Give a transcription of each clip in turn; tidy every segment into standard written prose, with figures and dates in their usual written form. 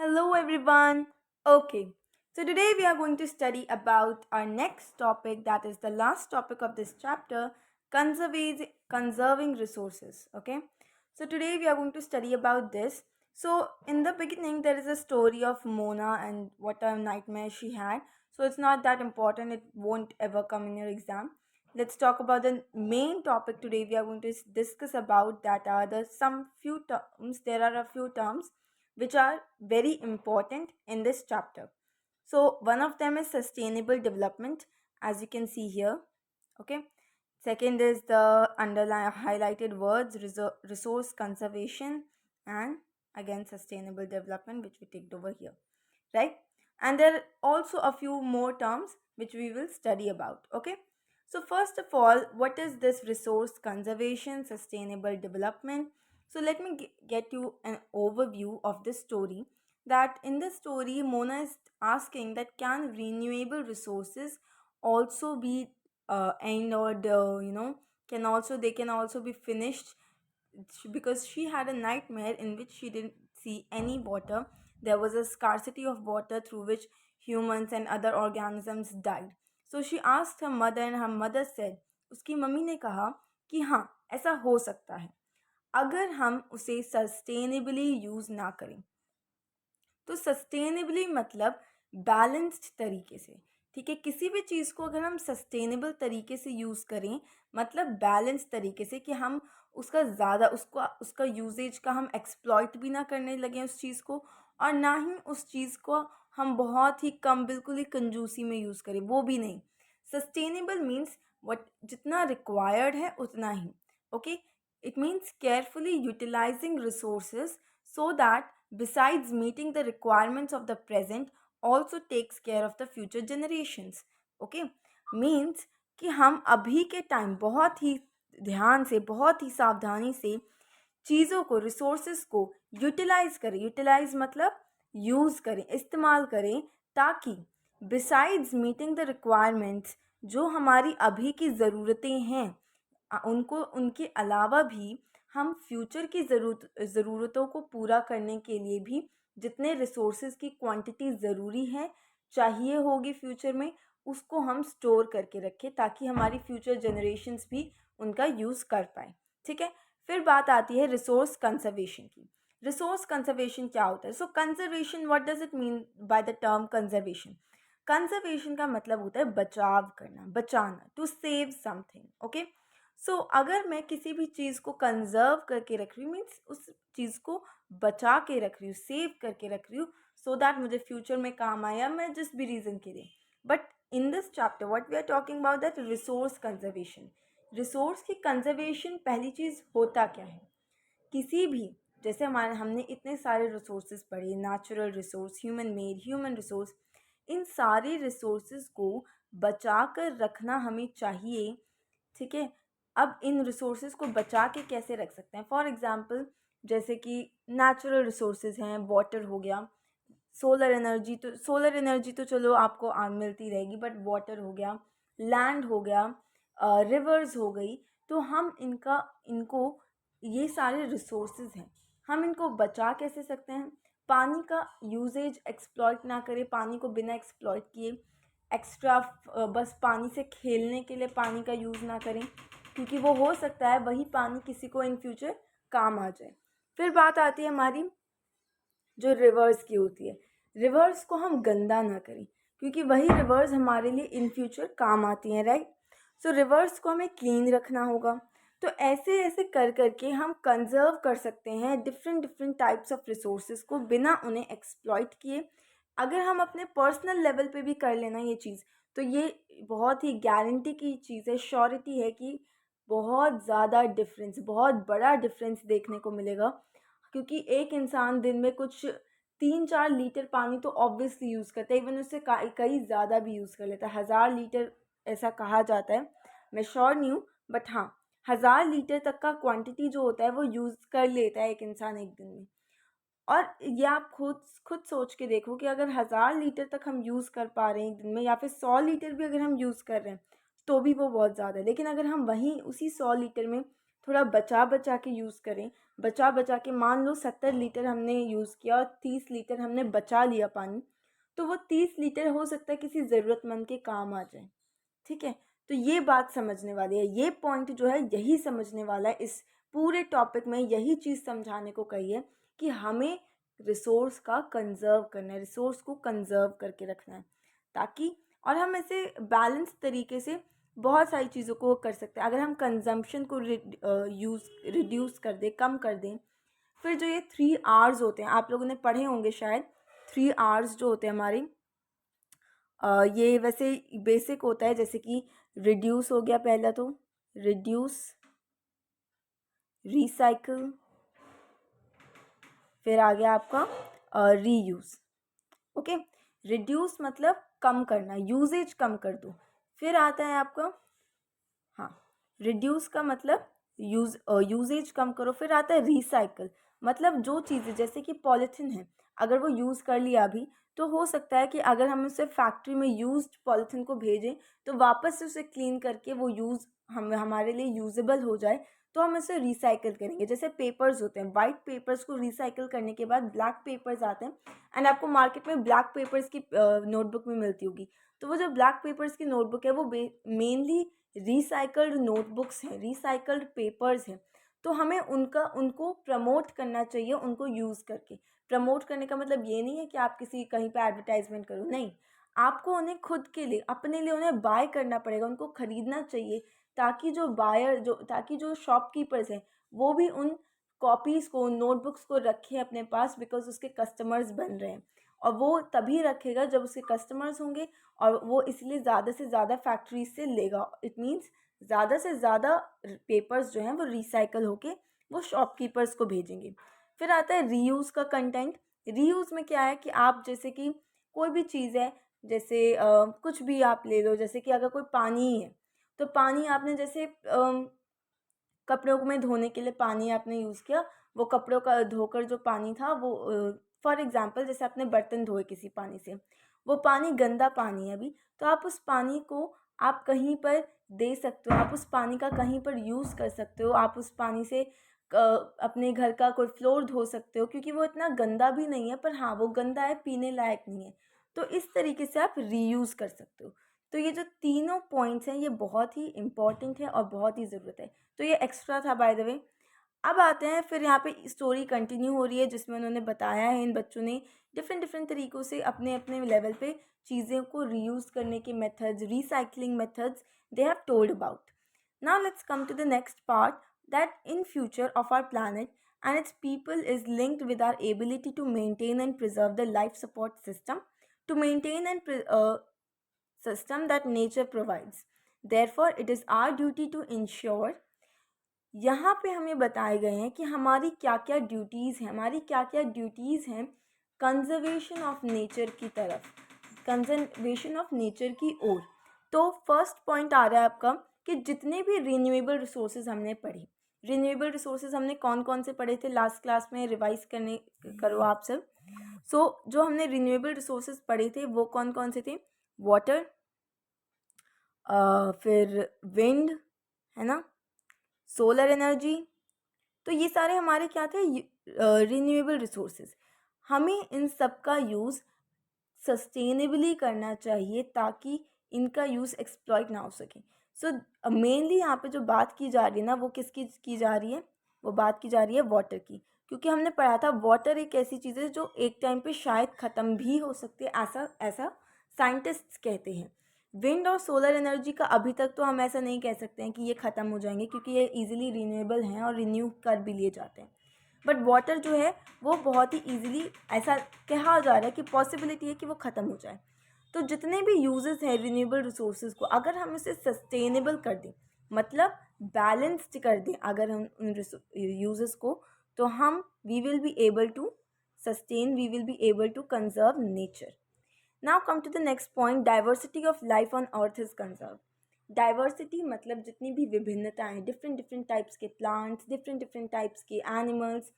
Hello everyone. Okay. So today we are going to study about our next topic, that is the last topic of this chapter, conserving resources. Okay. So today we are going to study about this. So in the beginning there is a story of Mona and what a nightmare she had. So it's not that important. It won't ever come in your exam. Let's talk about the main topic today. We are going to discuss about that are the some few terms. There are a few terms which are very important in this chapter. So, one of them is sustainable development, as you can see here. Okay. Second is the underline highlighted words resource conservation and again sustainable development, which we take over here, right? And there are also a few more terms which we will study about. Okay. So, first of all, what is this resource conservation, sustainable development? So, let me get you an overview of this story. That in this story, Mona is asking that can renewable resources also be end or can also they can also be finished because she had a nightmare in which she didn't see any water. There was a scarcity of water through which humans and other organisms died. So she asked her mother and her mother said, उसकी mummy ने कहा कि हाँ ऐसा हो सकता है अगर हम उसे सस्टेनेबली यूज ना करें। तो सस्टेनेबली मतलब बैलेंस्ड तरीके से। ठीक है, किसी भी चीज़ को अगर हम सस्टेनेबल तरीके से यूज़ करें मतलब बैलेंस तरीके से कि हम उसका ज़्यादा उसको उसका यूजेज का हम एक्सप्लॉइट भी ना करने लगे उस चीज़ को और ना ही उस चीज़ को हम बहुत ही कम बिल्कुल ही कंजूसी में यूज़ करें, वो भी नहीं। सस्टेनेबल मीन्स वट जितना रिक्वायर्ड है उतना ही। Okay, it means carefully utilising resources so that besides meeting the requirements of the present also takes care of the future generations. Okay, means कि हम अभी के टाइम बहुत ही ध्यान से बहुत ही सावधानी से चीज़ों को रिसोर्सेज को यूटिलाइज करें। यूटिलाइज मतलब यूज़ करें, इस्तेमाल करें, ताकि बिसाइड्स मीटिंग द रिक्वायरमेंट्स जो हमारी अभी की ज़रूरतें हैं उनको उनके अलावा भी हम फ्यूचर की ज़रूरतों को पूरा करने के लिए भी जितने रिसोर्सेज की क्वांटिटी ज़रूरी है चाहिए होगी फ्यूचर में उसको हम स्टोर करके रखें ताकि हमारी फ्यूचर जनरेशन्स भी उनका यूज़ कर पाए। ठीक है, फिर बात आती है रिसोर्स कंजर्वेशन की। रिसोर्स कंजर्वेशन क्या होता है? So conservation, what does it mean by the term conservation? Conservation का मतलब होता है बचाव करना, बचाना, to save something. Okay, so अगर मैं किसी भी चीज़ को कंजर्व करके रख रही हूँ मीन्स उस चीज़ को बचा के रख रही हूँ, सेव करके रख रही हूँ सो दैट मुझे फ्यूचर में काम आया, मैं जिस भी रीज़न के लिए। But in this chapter what we are talking about that resource conservation. Resource की कंजर्वेशन पहली चीज़ होता क्या है? किसी भी जैसे हमारे हमने इतने सारे रिसोर्सेज पढ़े, natural resource, human made, human resource, इन सारे रिसोर्सेज को बचा कर रखना हमें चाहिए। ठीक है, अब इन रिसोर्सेज को बचा के कैसे रख सकते हैं? फॉर एग्ज़ाम्पल जैसे कि नेचुरल रिसोर्सेज हैं, वाटर हो गया, सोलर एनर्जी तो चलो आपको मिलती रहेगी, बट वाटर हो गया, लैंड हो गया, रिवर्स हो गई। तो हम इनको ये सारे रिसोर्सेज हैं, हम इनको बचा कैसे सकते हैं? पानी का यूजेज एक्सप्लॉइट ना करें, पानी को बिना एक्सप्लॉइट किए एक्स्ट्रा बस पानी से खेलने के लिए पानी का यूज़ ना करें, क्योंकि वो हो सकता है वही पानी किसी को इन फ्यूचर काम आ जाए। फिर बात आती है हमारी जो रिवर्स की होती है। रिवर्स को हम गंदा ना करें क्योंकि वही रिवर्स हमारे लिए इन फ्यूचर काम आती हैं, राइट? सो रिवर्स को हमें क्लीन रखना होगा। तो ऐसे ऐसे कर करके हम कंजर्व कर सकते हैं different different types of resources को बिना उन्हें एक्सप्लॉइट किए। अगर हम अपने पर्सनल लेवल पे भी कर लेना ये चीज़, तो ये बहुत ही गारंटी की चीज़ है, श्योरिटी है कि बहुत ज़्यादा डिफरेंस, बहुत बड़ा डिफरेंस देखने को मिलेगा। क्योंकि एक इंसान दिन में कुछ 3-4 लीटर पानी तो ऑब्वियसली यूज़ करता है, इवन उससे कई ज़्यादा भी यूज़ कर लेता है। 1000 लीटर ऐसा कहा जाता है, मैं श्योर नहीं हूँ, बट हाँ 1000 लीटर तक का क्वांटिटी जो होता है वो यूज़ कर लेता है एक इंसान एक दिन में। और ये आप खुद सोच के देखो कि अगर 1000 लीटर तक हम यूज़ कर पा रहे हैं एक दिन में, या फिर 100 लीटर भी अगर हम यूज़ कर रहे हैं तो भी वो बहुत ज़्यादा है। लेकिन अगर हम वहीं उसी 100 लीटर में थोड़ा बचा बचा के यूज़ करें। बचा बचा के, मान लो 70 लीटर हमने यूज़ किया और 30 लीटर हमने बचा लिया पानी, तो वो 30 लीटर हो सकता है किसी ज़रूरतमंद के काम आ जाए। ठीक है, तो ये बात समझने वाली है, ये पॉइंट जो है यही समझने वाला है। इस पूरे टॉपिक में यही चीज़ समझाने को कही है कि हमें रिसोर्स का कंजर्व करना है, रिसोर्स को कंजर्व करके रखना है, ताकि और हम ऐसे बैलेंस तरीके से बहुत सारी चीज़ों को कर सकते हैं। अगर हम कंजम्पशन को रिड्यूस कर दें, कम कर दें, फिर जो ये 3 आवर्स होते हैं, आप लोगों ने पढ़े होंगे शायद, 3 आवर्स जो होते हैं हमारे, ये वैसे बेसिक होता है, जैसे कि रिड्यूस हो गया पहला, तो रिड्यूस, रिसाइकल, फिर आ गया आपका रीयूज़। ओके, रिड्यूस मतलब कम करना, यूजेज कम कर दो। फिर आता है आपका, हाँ, रिड्यूस का मतलब यूजेज कम करो। फिर आता है रिसाइकल, मतलब जो चीज़ें जैसे कि पॉलीथीन है, अगर वो यूज़ कर लिया अभी, तो हो सकता है कि अगर हम उसे फैक्ट्री में यूज्ड पॉलीथीन को भेजें, तो वापस से उसे क्लीन करके वो हमारे लिए यूजेबल हो जाए, तो हम इसे रिसाइकिल करेंगे। जैसे पेपर्स होते हैं, वाइट पेपर्स को रिसाइकिल करने के बाद ब्लैक पेपर्स आते हैं, एंड आपको मार्केट में ब्लैक पेपर्स की नोटबुक में मिलती होगी। तो वो जो ब्लैक पेपर्स की नोटबुक है, वो मेनली रिसाइकल्ड नोटबुक्स हैं, रिसाइकल्ड पेपर्स हैं। तो हमें उनको प्रमोट करना चाहिए, उनको यूज़ करके। प्रमोट करने का मतलब ये नहीं है कि आप किसी कहीं पे एडवर्टाइजमेंट करो, नहीं, आपको उन्हें खुद के लिए, अपने लिए उन्हें बाय करना पड़ेगा, उनको खरीदना चाहिए, ताकि जो शॉपकीपर्स हैं, वो भी उन कॉपीज़ को, उन नोटबुक्स को रखें अपने पास, बिकॉज उसके कस्टमर्स बन रहे हैं। और वो तभी रखेगा जब उसके कस्टमर्स होंगे, और वो इसलिए ज़्यादा से ज़्यादा फैक्ट्रीज से लेगा। इट मीन्स ज़्यादा से ज़्यादा पेपर्स जो हैं वो रिसाइकल होके वो शॉपकीपर्स को भेजेंगे। फिर आता है रीयूज़ का कंटेंट। रीयूज़ में क्या है कि आप जैसे कि कोई भी चीज़ है, जैसे कुछ भी आप ले लो, जैसे कि अगर कोई पानी ही है, तो पानी आपने जैसे कपड़ों को में धोने के लिए पानी आपने यूज़ किया, वो कपड़ों का धोकर जो पानी था वो फॉर एग्ज़ाम्पल जैसे आपने बर्तन धोए किसी पानी से, वो पानी गंदा पानी है अभी, तो आप उस पानी को आप कहीं पर दे सकते हो, आप उस पानी का कहीं पर यूज़ कर सकते हो, आप उस पानी से अपने घर का कोई फ्लोर धो सकते हो, क्योंकि वो इतना गंदा भी नहीं है, पर हाँ वो गंदा है, पीने लायक नहीं है। तो इस तरीके से आप रीयूज़ कर सकते हो। तो ये जो तीनों पॉइंट्स हैं, ये बहुत ही इंपॉर्टेंट है और बहुत ही ज़रूरत है। तो ये एक्स्ट्रा था बाय द वे। अब आते हैं, फिर यहाँ पे स्टोरी कंटिन्यू हो रही है, जिसमें उन्होंने बताया है, इन बच्चों ने डिफरेंट डिफरेंट तरीक़ों से अपने अपने लेवल पे चीज़ों को रीयूज़ करने के methods, recycling methods they have told about. Now let's come to the next part, that in future of our planet and its people is linked with our ability to maintain and preserve the life support system, to maintain and system that nature provides. Therefore it is our duty to ensure, यहाँ पे हमें बताए गए हैं कि हमारी क्या क्या ड्यूटीज़ हैं, हमारी क्या क्या ड्यूटीज़ हैं कंजर्वेशन ऑफ नेचर की तरफ, कंजर्वेशन ऑफ नेचर की ओर। तो फर्स्ट पॉइंट आ रहा है आपका कि जितने भी रिन्यूएबल रिसोर्सेज हमने पढ़े, रिन्यूएबल रिसोर्सेज हमने कौन कौन से पढ़े थे लास्ट क्लास में, रिवाइज करने करो आप सब। जो हमने रिन्यूएबल रिसोर्सेज पढ़े थे वो कौन कौन से थे? वाटर, फिर विंड, है ना, सोलर एनर्जी। तो ये सारे हमारे क्या थे? Renewable resources. हमें इन सब का यूज़ सस्टेनेबली करना चाहिए, ताकि इनका यूज़ एक्सप्लॉइट ना हो सके। सो मेनली यहाँ पे जो बात की जा रही है ना, वो किसकी की जा रही है? वो बात की जा रही है वाटर की, क्योंकि हमने पढ़ा था वाटर एक ऐसी चीज़ है जो एक टाइम पे शायद ख़त्म भी हो सकती है, ऐसा ऐसा साइंटिस्ट्स कहते हैं। विंड और सोलर एनर्जी का अभी तक तो हम ऐसा नहीं कह सकते हैं कि ये ख़त्म हो जाएंगे, क्योंकि ये इजीली रिन्यूएबल हैं और रिन्यू कर भी लिए जाते हैं। बट वाटर जो है वो बहुत ही ईजिली, ऐसा कहा जा रहा है कि पॉसिबिलिटी है कि वो ख़त्म हो जाए। तो जितने भी यूजेस हैं रिन्यूएबल रिसोर्सेज को, अगर हम इसे सस्टेनेबल कर दें, मतलब बैलेंस्ड कर दें अगर हम उन यूजेस को, तो हम we will be able to sustain, we will be able to conserve nature. Now come to the next point, diversity of life on earth is conserve. Diversity मतलब जितनी भी विभिन्नताएं, डिफरेंट डिफरेंट टाइप्स के plants, different different types के animals,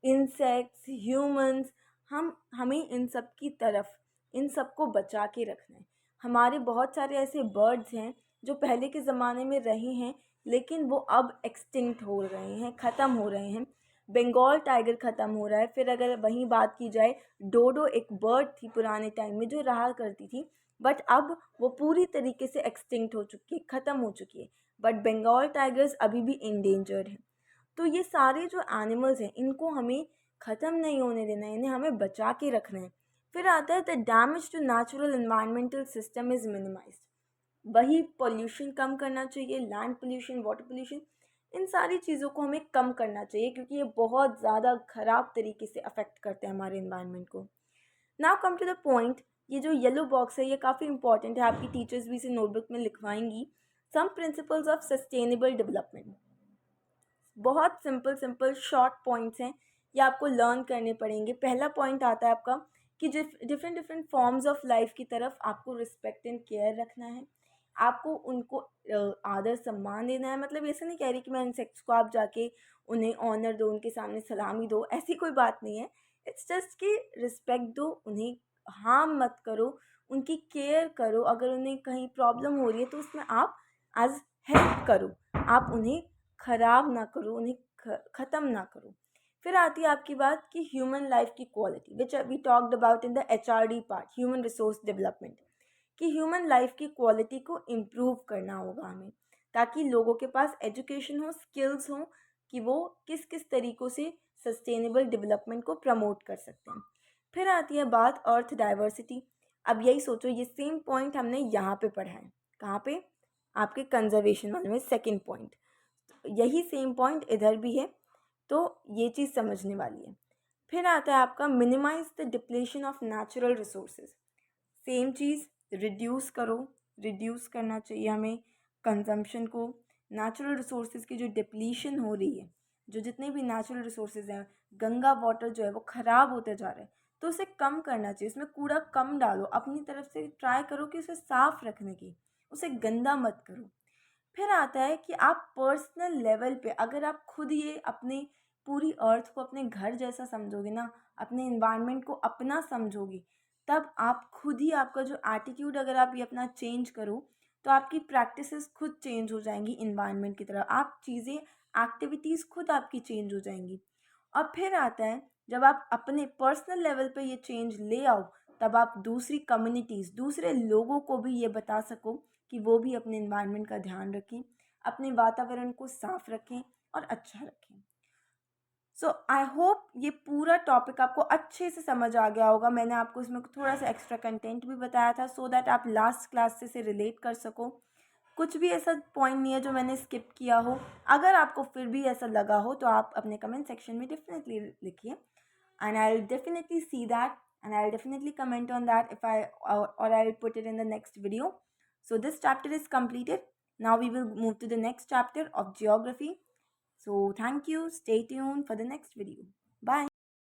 insects, humans, हमें इन सब की तरफ, इन सब को बचा के रखना है। हमारे बहुत सारे ऐसे बर्ड्स हैं जो पहले के ज़माने में रहे हैं, लेकिन वो अब एक्सटिंक्ट हो रहे हैं, ख़त्म हो रहे हैं। बंगाल टाइगर ख़त्म हो रहा है। फिर अगर वहीं बात की जाए, डोडो एक बर्ड थी पुराने टाइम में जो रहा करती थी, बट अब वो पूरी तरीके से एक्सटिंक्ट हो चुकी है, ख़त्म हो चुकी है। बट बंगाल टाइगर्स अभी भी इंडेंजर्ड हैं। तो ये सारे जो एनिमल्स हैं इनको हमें ख़त्म नहीं होने देना है, इन्हें हमें बचा के रखना है। फिर आता है the damage to natural environmental system is minimized. वही पॉल्यूशन कम करना चाहिए, लैंड पोल्यूशन, वाटर पोल्यूशन, इन सारी चीज़ों को हमें कम करना चाहिए क्योंकि ये बहुत ज़्यादा ख़राब तरीके से अफेक्ट करते हैं हमारे इन्वायरमेंट को। Now come to the point. ये जो येलो बॉक्स है ये काफ़ी इंपॉर्टेंट है, आपकी टीचर्स भी इसे नोटबुक में लिखवाएंगी। Some principles of sustainable development. बहुत सिंपल सिंपल शॉर्ट पॉइंट्स हैं, ये आपको लर्न करने पड़ेंगे। पहला पॉइंट आता है आपका कि different different forms of life की तरफ आपको रिस्पेक्ट एंड केयर रखना है। आपको उनको आदर सम्मान देना है। मतलब ऐसे नहीं कह रही कि मैं इंसेक्ट्स को आप जाके उन्हें ऑनर दो, उनके सामने सलामी दो, ऐसी कोई बात नहीं है। इट्स जस्ट कि रिस्पेक्ट दो, उन्हें हार्म मत करो, उनकी केयर करो। अगर उन्हें कहीं प्रॉब्लम हो रही है तो उसमें आप एज हेल्प करो, आप उन्हें ख़राब ना करो, उन्हें ख़त्म ना करो। फिर आती है आपकी बात कि ह्यूमन लाइफ की quality which we talked about in the HRD part, human resource development, कि ह्यूमन लाइफ की क्वालिटी को इम्प्रूव करना होगा हमें, ताकि लोगों के पास एजुकेशन हो, स्किल्स हो, कि वो किस किस तरीक़ों से सस्टेनेबल डेवलपमेंट को प्रमोट कर सकते हैं। फिर आती है बात अर्थ डाइवर्सिटी। अब यही सोचो, ये सेम पॉइंट हमने यहाँ पे पढ़ा है, कहाँ पे, आपके कंजर्वेशन वाले में, सेकेंड पॉइंट। यही सेम पॉइंट इधर भी है, तो ये चीज़ समझने वाली है। फिर आता है आपका minimize the depletion of natural resources. Same चीज़, रिड्यूस करो, रिड्यूस करना चाहिए हमें कंजम्पशन को। नेचुरल रिसोर्सेज की जो डिप्लीशन हो रही है, जो जितने भी नेचुरल रिसोर्सेज हैं, गंगा वाटर जो है वो ख़राब होते जा रहा है, तो उसे कम करना चाहिए। उसमें कूड़ा कम डालो, अपनी तरफ से ट्राई करो कि उसे साफ़ रखने की, उसे गंदा मत करो। फिर आता है कि आप पर्सनल लेवल पे अगर आप खुद ये अपने पूरी अर्थ को अपने घर जैसा समझोगे ना, अपने इन्वायरमेंट को अपना समझोगे, तब आप खुद ही, आपका जो एटीट्यूड अगर आप ये अपना चेंज करो, तो आपकी प्रैक्टिसेस खुद चेंज हो जाएंगी इन्वायरमेंट की तरह। आप चीज़ें, एक्टिविटीज़ खुद आपकी चेंज हो जाएंगी। और फिर आता है जब आप अपने पर्सनल लेवल पे ये चेंज ले आओ, तब आप दूसरी कम्युनिटीज़, दूसरे लोगों को भी ये बता सको कि वो भी अपने इन्वायरमेंट का ध्यान रखें, अपने वातावरण को साफ रखें और अच्छा रखें। सो आई होप ये पूरा टॉपिक आपको अच्छे से समझ आ गया होगा। मैंने आपको इसमें थोड़ा सा एक्स्ट्रा कंटेंट भी बताया था सो दैट आप लास्ट क्लास से रिलेट कर सको। कुछ भी ऐसा पॉइंट नहीं है जो मैंने स्किप किया हो। अगर आपको फिर भी ऐसा लगा हो तो आप अपने कमेंट सेक्शन में डेफिनेटली लिखिए, and I'll definitely see that, and I'll definitely comment on that if or I'll put it in the next video. So this chapter is completed. Now we will move to the next chapter of geography. So thank you. Stay tuned for the next video. Bye.